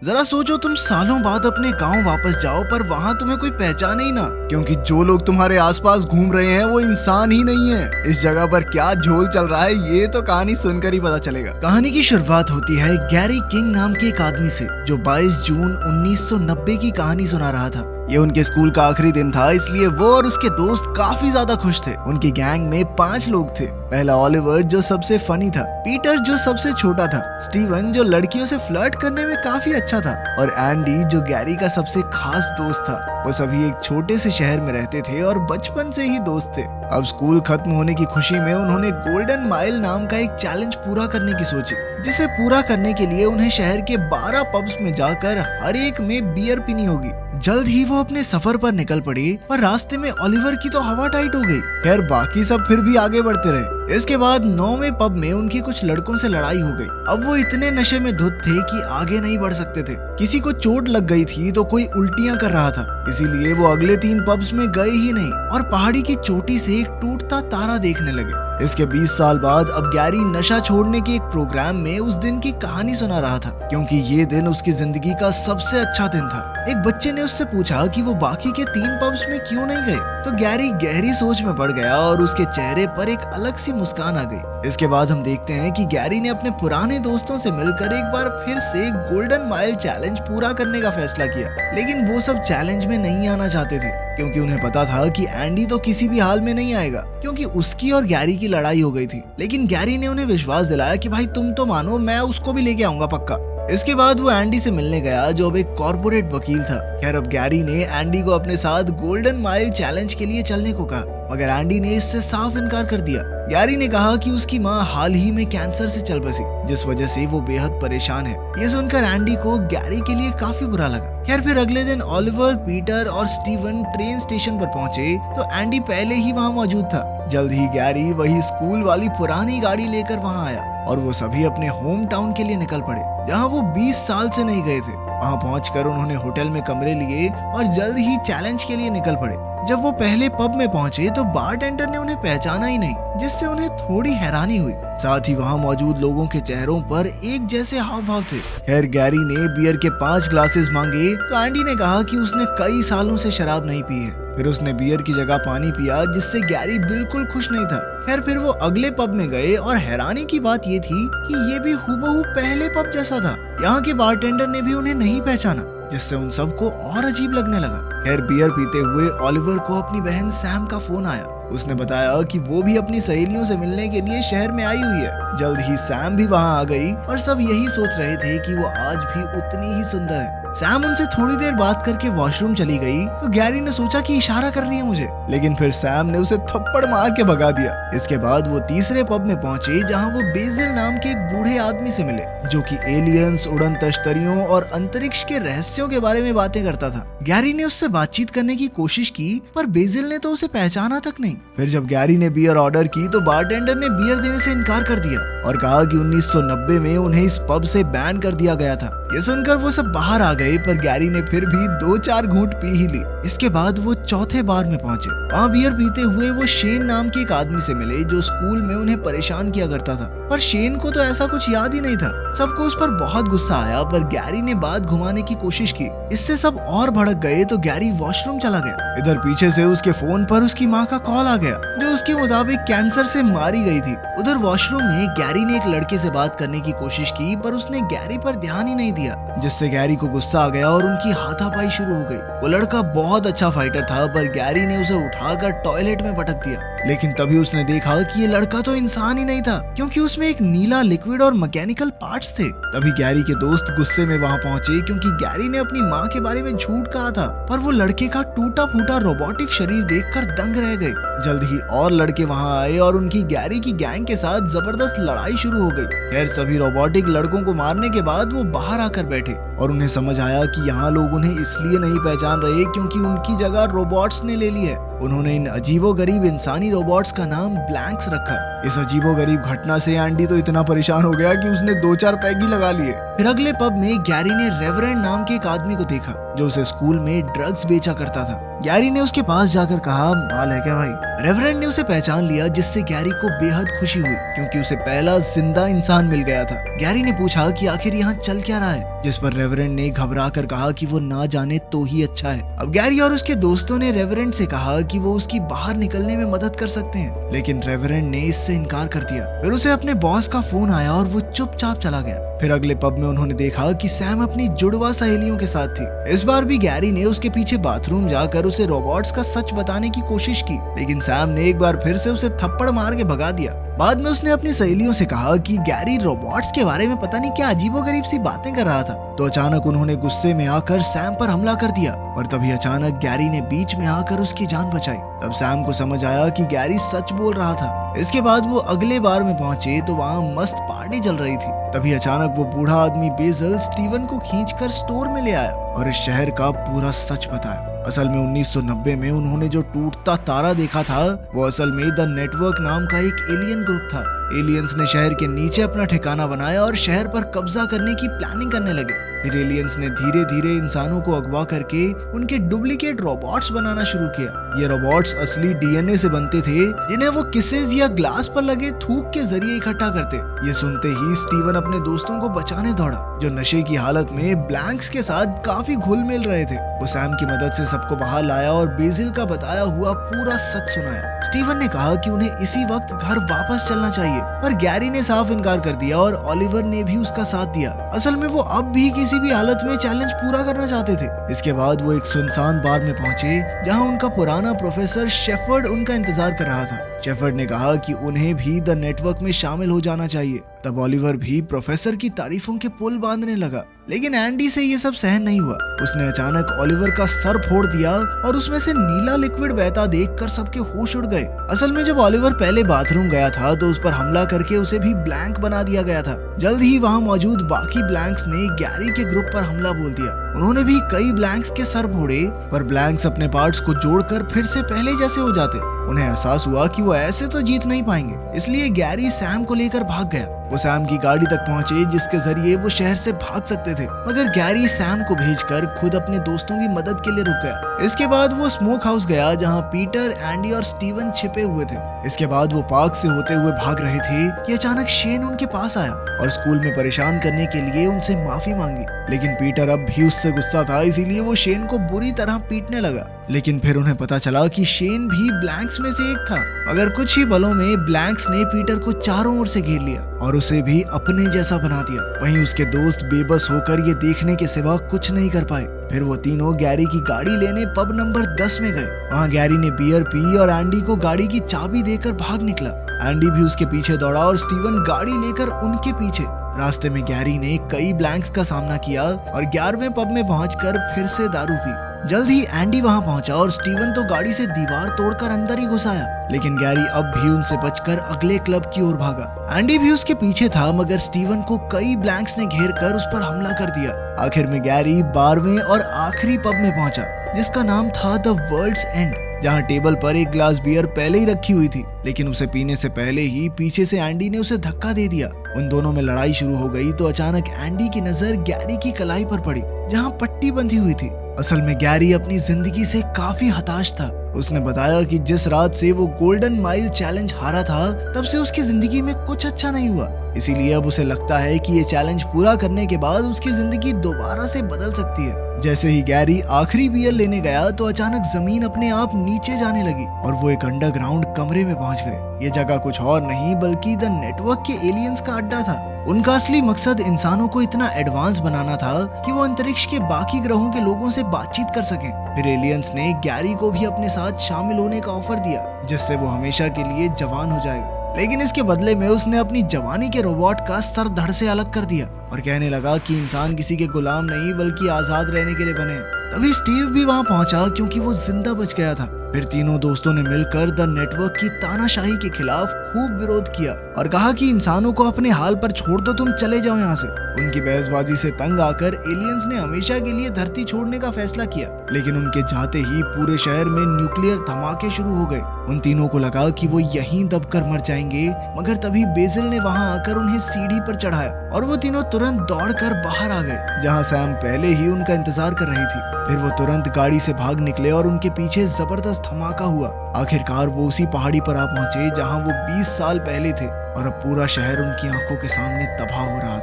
जरा सोचो, तुम सालों बाद अपने गांव वापस जाओ पर वहाँ तुम्हें कोई पहचाने ही ना, क्योंकि जो लोग तुम्हारे आसपास घूम रहे हैं वो इंसान ही नहीं है। इस जगह पर क्या झोल चल रहा है ये तो कहानी सुनकर ही पता चलेगा। कहानी की शुरुआत होती है गैरी किंग नाम के एक आदमी से, जो 22 जून 1990 की कहानी सुना रहा था। ये उनके स्कूल का आखिरी दिन था, इसलिए वो और उसके दोस्त काफी ज्यादा खुश थे। उनकी गैंग में 5 लोग थे। पहला ओलिवर, जो सबसे फनी था, पीटर जो सबसे छोटा था, स्टीवन जो लड़कियों से फ्लर्ट करने में काफी अच्छा था, और एंडी जो गैरी का सबसे खास दोस्त था। वो सभी एक छोटे से शहर में रहते थे और बचपन से ही दोस्त थे। अब स्कूल खत्म होने की खुशी में उन्होंने गोल्डन माइल नाम का एक चैलेंज पूरा करने की सोची, जिसे पूरा करने के लिए उन्हें शहर के 12 पब्स में जाकर हर एक में बियर पीनी होगी। जल्द ही वो अपने सफर पर निकल पड़े, पर रास्ते में ओलिवर की तो हवा टाइट हो गई। खैर बाकी सब फिर भी आगे बढ़ते रहे। इसके बाद 9वें पब में उनकी कुछ लड़कों से लड़ाई हो गई। अब वो इतने नशे में धुत थे कि आगे नहीं बढ़ सकते थे। किसी को चोट लग गई थी तो कोई उल्टियां कर रहा था, इसीलिए वो अगले 3 पब्स में गए ही नहीं और पहाड़ी की चोटी से एक टूटता तारा देखने लगे। इसके 20 साल बाद अब गैरी नशा छोड़ने के एक प्रोग्राम में उस दिन की कहानी सुना रहा था, क्योंकि ये दिन उसकी जिंदगी का सबसे अच्छा दिन था। एक बच्चे ने उससे पूछा कि वो बाकी के 3 पब्स में क्यों नहीं गए, तो गैरी गहरी सोच में पड़ गया और उसके चेहरे पर एक अलग सी मुस्कान आ गई। इसके बाद हम देखते हैं कि गैरी ने अपने पुराने दोस्तों से मिलकर एक बार फिर से गोल्डन माइल चैलेंज पूरा करने का फैसला किया। लेकिन वो सब चैलेंज में नहीं आना चाहते थे, क्योंकि उन्हें पता था कि एंडी तो किसी भी हाल में नहीं आएगा, क्योंकि उसकी और गैरी की लड़ाई हो गई थी। लेकिन गैरी ने उन्हें विश्वास दिलाया कि भाई तुम तो मानो, मैं उसको भी लेके आऊंगा पक्का। इसके बाद वो एंडी से मिलने गया, जो अब एक कॉर्पोरेट वकील था। खैर अब गैरी ने एंडी को अपने साथ गोल्डन माइल चैलेंज के लिए चलने को कहा, मगर एंडी ने इससे साफ इनकार कर दिया। गैरी ने कहा कि उसकी माँ हाल ही में कैंसर से चल बसी, जिस वजह से वो बेहद परेशान है। ये सुनकर एंडी को गैरी के लिए काफी बुरा लगा। खैर फिर अगले दिन ओलिवर, पीटर और स्टीवन ट्रेन स्टेशन पर पहुंचे तो एंडी पहले ही वहां मौजूद था। जल्द ही गैरी वही स्कूल वाली पुरानी गाड़ी लेकर वहां आया और वो सभी अपने होम टाउन के लिए निकल पड़े, जहां वो 20 साल से नहीं गए थे। वहां पहुंचकर उन्होंने होटल में कमरे लिए और जल्द ही चैलेंज के लिए निकल पड़े। जब वो पहले पब में पहुंचे तो बारटेंडर ने उन्हें पहचाना ही नहीं, जिससे उन्हें थोड़ी हैरानी हुई। साथ ही वहां मौजूद लोगों के चेहरों पर एक जैसे हाव भाव थे। खैर गैरी ने बियर के 5 ग्लासेस मांगे तो एंडी ने कहा कि उसने कई सालों से शराब नहीं पी है। फिर उसने बियर की जगह पानी पिया, जिससे गैरी बिल्कुल खुश नहीं था। खैर फिर वो अगले पब में गए और हैरानी की बात ये थी कि ये भी हूबहू पहले पब जैसा था। यहाँ के बारटेंडर ने भी उन्हें नहीं पहचाना, जिससे उन सबको और अजीब लगने लगा। खैर बियर पीते हुए ओलिवर को अपनी बहन सैम का फोन आया। उसने बताया कि वो भी अपनी सहेलियों से मिलने के लिए शहर में आई हुई है। जल्द ही सैम भी वहां आ गई और सब यही सोच रहे थे कि वो आज भी उतनी ही सुंदर है। सैम उनसे थोड़ी देर बात करके वॉशरूम चली गई तो गैरी ने सोचा कि इशारा कर रही है मुझे, लेकिन फिर सैम ने उसे थप्पड़ मार के भगा दिया। इसके बाद वो तीसरे पब में पहुंचे, जहां वो बेजिल नाम के एक बूढ़े आदमी से मिले, जो कि एलियंस, उड़न तश्तरियों और अंतरिक्ष के रहस्यों के बारे में बातें करता था। गैरी ने उससे बातचीत करने की कोशिश की, पर बेजिल ने तो उसे पहचाना तक नहीं। फिर जब गैरी ने बियर ऑर्डर की तो बारटेंडर ने बियर देने से इनकार कर दिया और कहा कि 1990 में उन्हें इस पब से बैन कर दिया गया था। ये सुनकर वो सब बाहर आ गए, पर गैरी ने फिर भी 2-4 घूंट पी ही ली। इसके बाद वो चौथे बार में पहुंचे। वहाँ बियर पीते हुए वो शेन नाम के एक आदमी से मिले, जो स्कूल में उन्हें परेशान किया करता था। पर शेन को तो ऐसा कुछ याद ही नहीं था। सबको उस पर बहुत गुस्सा आया, पर गैरी ने बात घुमाने की कोशिश की। इससे सब और भड़क गए तो गैरी वॉशरूम चला गया। इधर पीछे से उसके फोन पर उसकी माँ का कॉल आ गया, जो उसके मुताबिक कैंसर से मारी गई थी। उधर वॉशरूम में गैरी ने एक लड़के से बात करने की कोशिश की, पर उसने गैरी पर ध्यान ही नहीं दिया, जिससे गैरी को गुस्सा आ गया और उनकी हाथापाई शुरू हो गई। वो लड़का बहुत अच्छा फाइटर था, पर गैरी ने उसे उठाकर टॉयलेट में पटक दिया। लेकिन तभी उसने देखा कि ये लड़का तो इंसान ही नहीं था, क्योंकि उसमें एक नीला लिक्विड और मैकेनिकल पार्ट्स थे। तभी गैरी के दोस्त गुस्से में वहां पहुंचे, क्योंकि गैरी ने अपनी माँ के बारे में झूठ कहा था। पर वो लड़के का टूटा फूटा रोबोटिक शरीर देखकर दंग रह गए। जल्द ही और लड़के वहां आए और उनकी गैरी की गैंग के साथ जबरदस्त लड़ाई शुरू हो गई। खैर सभी रोबोटिक लड़कों को मारने के बाद वो बाहर आकर बैठे और उन्हें समझ आया कि यहाँ लोग उन्हें इसलिए नहीं पहचान रहे क्योंकि उनकी जगह रोबोट्स ने ले ली है। उन्होंने इन अजीबोगरीब इंसानी रोबोट्स का नाम ब्लैंक्स रखा। इस अजीबोगरीब घटना से एंडी तो इतना परेशान हो गया कि उसने 2-4 पैग ही लगा लिए। फिर अगले पब में गैरी ने रेवरेंड नाम के एक आदमी को देखा, जो उसे स्कूल में ड्रग्स बेचा करता था। गैरी ने उसके पास जाकर कहा, माल है क्या भाई? रेवरेंड ने उसे पहचान लिया, जिससे गैरी को बेहद खुशी हुई, क्योंकि उसे पहला जिंदा इंसान मिल गया था। गैरी ने पूछा कि आखिर यहाँ चल क्या रहा है, जिस पर रेवरेंड ने घबरा कर कहा कि वो ना जाने तो ही अच्छा है। अब गैरी और उसके दोस्तों ने रेवरेंड से कहा कि वो उसकी बाहर निकलने में मदद कर सकते हैं, लेकिन रेवरेंड ने इससे इनकार कर दिया। फिर उसे अपने बॉस का फोन आया और वो चुपचाप चला गया। फिर अगले पब में उन्होंने देखा कि सैम अपनी जुड़वा सहेलियों के साथ थी। इस बार भी गैरी ने उसके पीछे बाथरूम जाकर उसे रोबोट्स का सच बताने की कोशिश की, लेकिन सैम ने एक बार फिर से उसे थप्पड़ मार के भगा दिया। बाद में उसने अपनी सहेलियों से कहा कि गैरी रोबोट्स के बारे में पता नहीं क्या अजीबोगरीब सी बातें कर रहा था। तो अचानक उन्होंने गुस्से में आकर सैम पर हमला कर दिया, और तभी अचानक गैरी ने बीच में आकर उसकी जान बचाई। तब सैम को समझ आया कि गैरी सच बोल रहा था। इसके बाद वो अगले बार में पहुंचे तो वहाँ मस्त पार्टी चल रही थी। तभी अचानक वो बूढ़ा आदमी बेजल स्टीवन को खींचकर स्टोर में ले आया और इस शहर का पूरा सच बताया। असल में 1990 में उन्होंने जो टूटता तारा देखा था वो असल में द नेटवर्क नाम का एक एलियन ग्रुप था। एलियंस ने शहर के नीचे अपना ठिकाना बनाया और शहर पर कब्जा करने की प्लानिंग करने लगे। फिर एलियंस ने धीरे धीरे इंसानों को अगवा करके उनके डुप्लीकेट रोबोट्स बनाना शुरू किया। ये रोबोट्स असली डीएनए से बनते थे, जिन्हें वो किसेज या ग्लास पर लगे थूक के जरिए इकट्ठा करते। ये सुनते ही स्टीवन अपने दोस्तों को बचाने दौड़ा, जो नशे की हालत में ब्लैंक्स के साथ काफी घुल मिल रहे थे। वो सैम की मदद से सबको बाहर लाया और बेसिल का बताया हुआ पूरा सच सुनाया। स्टीवन ने कहा कि उन्हें इसी वक्त घर वापस चलना चाहिए, पर गैरी ने साफ इनकार कर दिया और ओलिवर ने भी उसका साथ दिया। असल में वो अब भी किसी भी हालत में चैलेंज पूरा करना चाहते थे। इसके बाद वो एक सुनसान बार में पहुंचे, जहां उनका पुराना प्रोफेसर शेफर्ड उनका इंतजार कर रहा था। शेफर्ड ने कहा कि उन्हें भी द नेटवर्क में शामिल हो जाना चाहिए। तब ओलिवर भी प्रोफेसर की तारीफों के पुल बांधने लगा, लेकिन एंडी से ये सब सहन नहीं हुआ। उसने अचानक ओलिवर का सर फोड़ दिया और उसमें से नीला लिक्विड बहता देखकर सबके होश उड़ गए। असल में जब ओलिवर पहले बाथरूम गया था तो उस पर हमला करके उसे भी ब्लैंक बना दिया गया था। जल्द ही वहाँ मौजूद बाकी ब्लैंक्स ने गैरी के ग्रुप पर हमला बोल दिया। उन्होंने भी कई ब्लैंक्स के सर फोड़े, पर ब्लैंक्स अपने पार्ट्स को जोड़कर फिर से पहले जैसे हो जाते। उन्हें एहसास हुआ कि वो ऐसे तो जीत नहीं पाएंगे, इसलिए गैरी सैम को लेकर भाग गया। वो सैम की गाड़ी तक पहुंचे, जिसके जरिए वो शहर से भाग सकते थे, मगर गैरी सैम को भेजकर खुद अपने दोस्तों की मदद के लिए रुक गया। इसके बाद वो स्मोक हाउस गया, जहां पीटर, एंडी और स्टीवन छिपे हुए थे। इसके बाद वो पार्क से होते हुए भाग रहे थे कि अचानक शेन उनके पास आया और स्कूल में परेशान करने के लिए उनसे माफी मांगी। लेकिन पीटर अब भी उससे गुस्सा था, इसीलिए वो शेन को बुरी तरह पीटने लगा। लेकिन फिर उन्हें पता चला कि शेन भी ब्लैंक्स में से एक था। मगर कुछ ही पलों में ब्लैंक्स ने पीटर को चारों ओर से घेर लिया और उसे भी अपने जैसा बना दिया। वहीं उसके दोस्त बेबस होकर ये देखने के सिवा कुछ नहीं कर पाए। फिर वो तीनों गैरी की गाड़ी लेने पब नंबर 10 में गए। वहाँ गैरी ने बियर पी और एंडी को गाड़ी की चाबी देकर भाग निकला। एंडी भी उसके पीछे दौड़ा और स्टीवन गाड़ी लेकर उनके पीछे। रास्ते में गैरी ने कई ब्लैंक्स का सामना किया और 11वें पब में पहुंचकर फिर से दारू पी। जल्द ही एंडी वहां पहुंचा और स्टीवन तो गाड़ी से दीवार तोड़कर अंदर ही घुस आया, लेकिन गैरी अब भी उनसे बचकर अगले क्लब की ओर भागा। एंडी भी उसके पीछे था, मगर स्टीवन को कई ब्लैंक्स ने घेर कर उस पर हमला कर दिया। आखिर में गैरी 12वें और आखिरी पब में पहुंचा, जिसका नाम था द वर्ल्ड्स एंड, जहां टेबल पर एक ग्लास बियर पहले ही रखी हुई थी। लेकिन उसे पीने से पहले ही पीछे से एंडी ने उसे धक्का दे दिया। उन दोनों में लड़ाई शुरू हो गई तो अचानक एंडी की नजर गैरी की कलाई पर पड़ी, जहां पट्टी बंधी हुई थी। असल में गैरी अपनी जिंदगी से काफी हताश था। उसने बताया कि जिस रात से वो गोल्डन माइल चैलेंज हारा था, तब से उसकी जिंदगी में कुछ अच्छा नहीं हुआ। इसीलिए अब उसे लगता है कि ये चैलेंज पूरा करने के बाद उसकी जिंदगी दोबारा से बदल सकती है। जैसे ही गैरी आखिरी बियर लेने गया तो अचानक जमीन अपने आप नीचे जाने लगी और वो एक अंडरग्राउंड कमरे में पहुंच गए। ये जगह कुछ और नहीं बल्कि द नेटवर्क के एलियंस का अड्डा था। उनका असली मकसद इंसानों को इतना एडवांस बनाना था कि वो अंतरिक्ष के बाकी ग्रहों के लोगों से बातचीत कर सकें। फिर एलियंस ने गैरी को भी अपने साथ शामिल होने का ऑफर दिया, जिससे वो हमेशा के लिए जवान हो जाएगा। लेकिन इसके बदले में उसने अपनी जवानी के रोबोट का सर धड़ से अलग कर दिया और कहने लगा कि इंसान किसी के गुलाम नहीं बल्कि आजाद रहने के लिए बने। तभी स्टीव भी वहां पहुंचा, क्योंकि वो जिंदा बच गया था। फिर तीनों दोस्तों ने मिलकर द नेटवर्क की तानाशाही के खिलाफ खूब विरोध किया और कहा कि इंसानों को अपने हाल पर छोड़ दो, तुम चले जाओ यहाँ से। उनकी बहसबाजी से तंग आकर एलियंस ने हमेशा के लिए धरती छोड़ने का फैसला किया, लेकिन उनके जाते ही पूरे शहर में न्यूक्लियर धमाके शुरू हो गए। उन तीनों को लगा कि वो यहीं दबकर मर जाएंगे, मगर तभी बेसिल ने वहां आकर उन्हें सीढ़ी पर चढ़ाया और वो तीनों तुरंत दौड़कर बाहर आ गए, जहां सैम पहले ही उनका इंतजार कर रही थी। फिर वो तुरंत गाड़ी से भाग निकले और उनके पीछे जबरदस्त धमाका हुआ। आखिरकार वो उसी पहाड़ी पर आ पहुंचे जहां वो 20 साल पहले थे और अब पूरा शहर उनकी आंखों के सामने तबाह हो रहा था।